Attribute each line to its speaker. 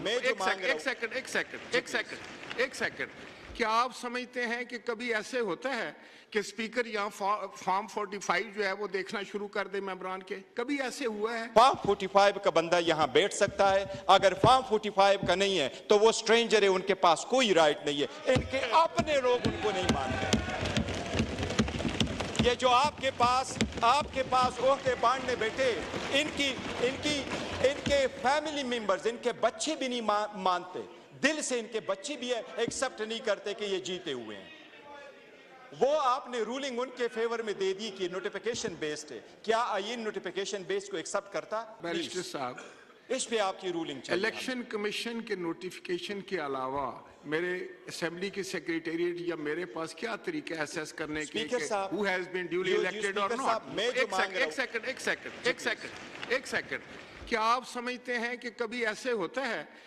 Speaker 1: एक सेकंड, क्या आप समझते हैं कि कभी ऐसे होता है कि स्पीकर यहाँ फॉर्म 45 जो है वो देखना शुरू कर दे मेंबरान के? कभी ऐसे हुआ है?
Speaker 2: फॉर्म 45 का बंदा यहाँ बैठ सकता है, अगर फॉर्म 45 का नहीं है तो वो स्ट्रेंजर है, उनके पास कोई राइट नहीं है, इनके अपने लोग उनको नहीं मानते। ये जो आपके पास ओहदे बांटने बैठे, इनके फैमिली मेंबर्स, इनके बच्चे भी नहीं मानते, दिल से इनके बच्चे भी एक्सेप्ट नहीं करते कि ये जीते हुए हैं। वो आपने रूलिंग उनके फेवर में दे दी कि नोटिफिकेशन बेस्ड है, क्या आईन नोटिफिकेशन बेस्ड को एक्सेप्ट करता?
Speaker 1: बैरिस्टर साहब,
Speaker 2: इस पे आपकी रूलिंग चाहिए।
Speaker 1: इलेक्शन कमीशन के नोटिफिकेशन के अलावा मेरे असेंबली के सेक्रेटेरिएट या मेरे पास क्या तरीका है असेस करने के who has been duly elected or not? एक सेकंड, क्या आप समझते हैं कि कभी ऐसे होता है